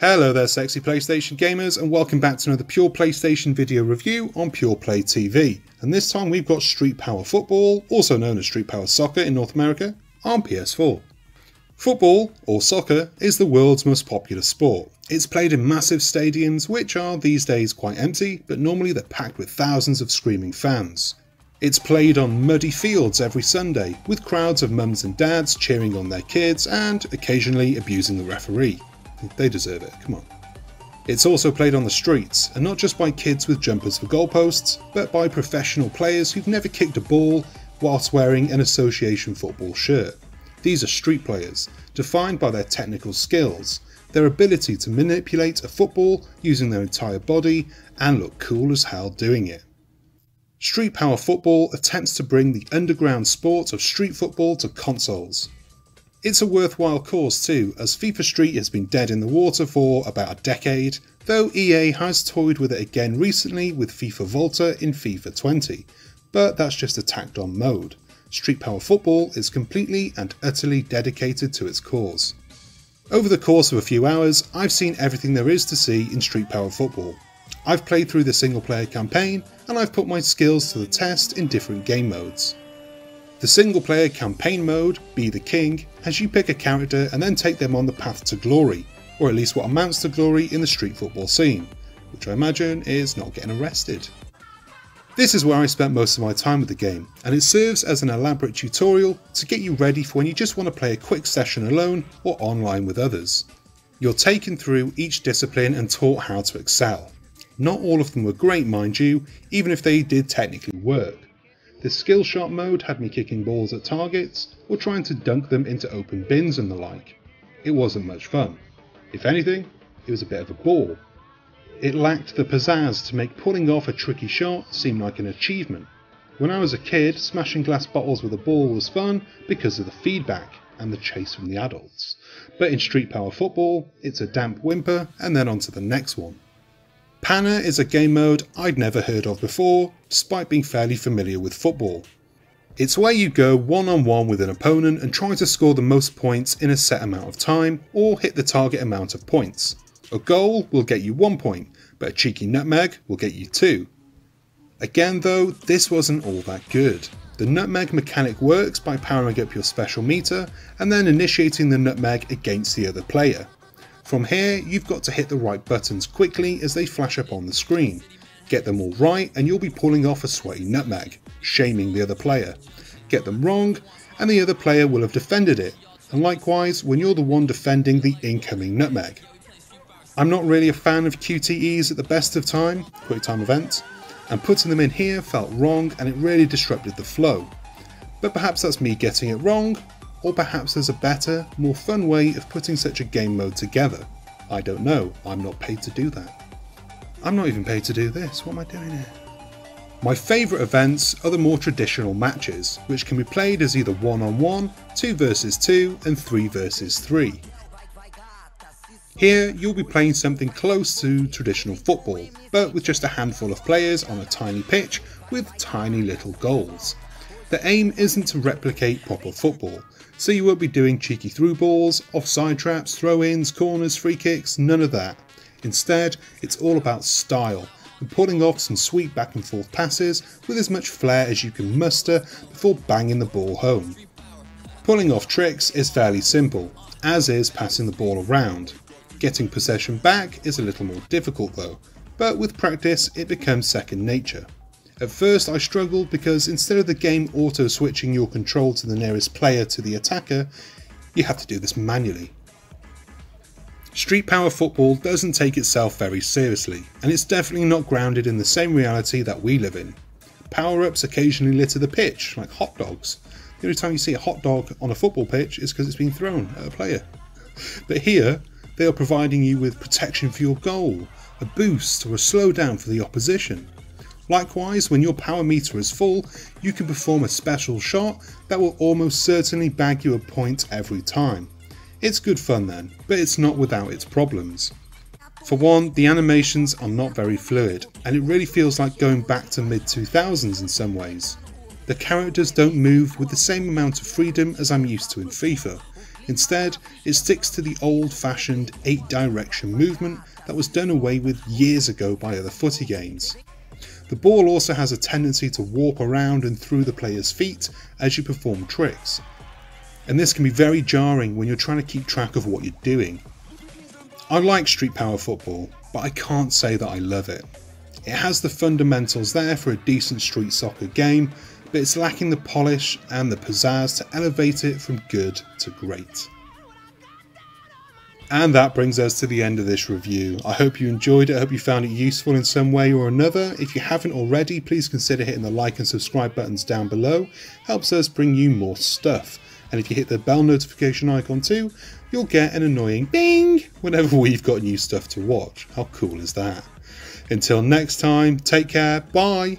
Hello there sexy PlayStation gamers, and welcome back to another Pure PlayStation video review on Pure Play TV. And this time we've got Street Power Football, also known as Street Power Soccer in North America, on PS4. Football, or soccer, is the world's most popular sport. It's played in massive stadiums which are these days quite empty, but normally they're packed with thousands of screaming fans. It's played on muddy fields every Sunday, with crowds of mums and dads cheering on their kids and occasionally abusing the referee. They deserve it, come on. It's also played on the streets, and not just by kids with jumpers for goalposts, but by professional players who've never kicked a ball whilst wearing an association football shirt. These are street players, defined by their technical skills, their ability to manipulate a football using their entire body, and look cool as hell doing it. Street Power Football attempts to bring the underground sport of street football to consoles. It's a worthwhile cause too, as FIFA Street has been dead in the water for about a decade, though EA has toyed with it again recently with FIFA Volta in FIFA 20, but that's just a tacked on mode. Street Power Football is completely and utterly dedicated to its cause. Over the course of a few hours, I've seen everything there is to see in Street Power Football. I've played through the single player campaign, and I've put my skills to the test in different game modes. The single player campaign mode, Be the King, has you pick a character and then take them on the path to glory, or at least what amounts to glory in the street football scene, which I imagine is not getting arrested. This is where I spent most of my time with the game, and it serves as an elaborate tutorial to get you ready for when you just want to play a quick session alone or online with others. You're taken through each discipline and taught how to excel. Not all of them were great, mind you, even if they did technically work. The skill shot mode had me kicking balls at targets or trying to dunk them into open bins and the like. It wasn't much fun. If anything, it was a bit of a bore. It lacked the pizzazz to make pulling off a tricky shot seem like an achievement. When I was a kid, smashing glass bottles with a ball was fun because of the feedback and the chase from the adults. But in Street Power Football, it's a damp whimper and then on to the next one. Panna is a game mode I'd never heard of before, despite being fairly familiar with football. It's where you go one-on-one with an opponent and try to score the most points in a set amount of time, or hit the target amount of points. A goal will get you 1 point, but a cheeky nutmeg will get you 2. Again though, this wasn't all that good. The nutmeg mechanic works by powering up your special meter and then initiating the nutmeg against the other player. From here, you've got to hit the right buttons quickly as they flash up on the screen. Get them all right and you'll be pulling off a sweaty nutmeg, shaming the other player. Get them wrong and the other player will have defended it, and likewise when you're the one defending the incoming nutmeg. I'm not really a fan of QTEs at the best of time, quick time events, and putting them in here felt wrong and it really disrupted the flow. But perhaps that's me getting it wrong, or perhaps there's a better, more fun way of putting such a game mode together. I don't know, I'm not paid to do that. I'm not even paid to do this, what am I doing here? My favourite events are the more traditional matches, which can be played as either 1-on-1, 2 versus 2 and 3 versus 3. Here you'll be playing something close to traditional football, but with just a handful of players on a tiny pitch with tiny little goals. The aim isn't to replicate proper football, so you won't be doing cheeky through balls, offside traps, throw-ins, corners, free kicks, none of that. Instead, it's all about style and pulling off some sweet back and forth passes with as much flair as you can muster before banging the ball home. Pulling off tricks is fairly simple, as is passing the ball around. Getting possession back is a little more difficult though, but with practice it becomes second nature. At first I struggled because instead of the game auto-switching your control to the nearest player to the attacker, you have to do this manually. Street Power Football doesn't take itself very seriously, and it's definitely not grounded in the same reality that we live in. Power-ups occasionally litter the pitch, like hot dogs. The only time you see a hot dog on a football pitch is because it's been thrown at a player. But here, they are providing you with protection for your goal, a boost or a slowdown for the opposition. Likewise, when your power meter is full, you can perform a special shot that will almost certainly bag you a point every time. It's good fun then, but it's not without its problems. For one, the animations are not very fluid, and it really feels like going back to mid-2000s in some ways. The characters don't move with the same amount of freedom as I'm used to in FIFA. Instead, it sticks to the old-fashioned 8-direction movement that was done away with years ago by other footy games. The ball also has a tendency to warp around and through the player's feet as you perform tricks, and this can be very jarring when you're trying to keep track of what you're doing. I like Street Power Football, but I can't say that I love it. It has the fundamentals there for a decent street soccer game, but it's lacking the polish and the pizzazz to elevate it from good to great. And that brings us to the end of this review. I hope you enjoyed it, I hope you found it useful in some way or another. If you haven't already, please consider hitting the like and subscribe buttons down below. Helps us bring you more stuff. And if you hit the bell notification icon too, you'll get an annoying bing whenever we've got new stuff to watch. How cool is that? Until next time, take care, bye!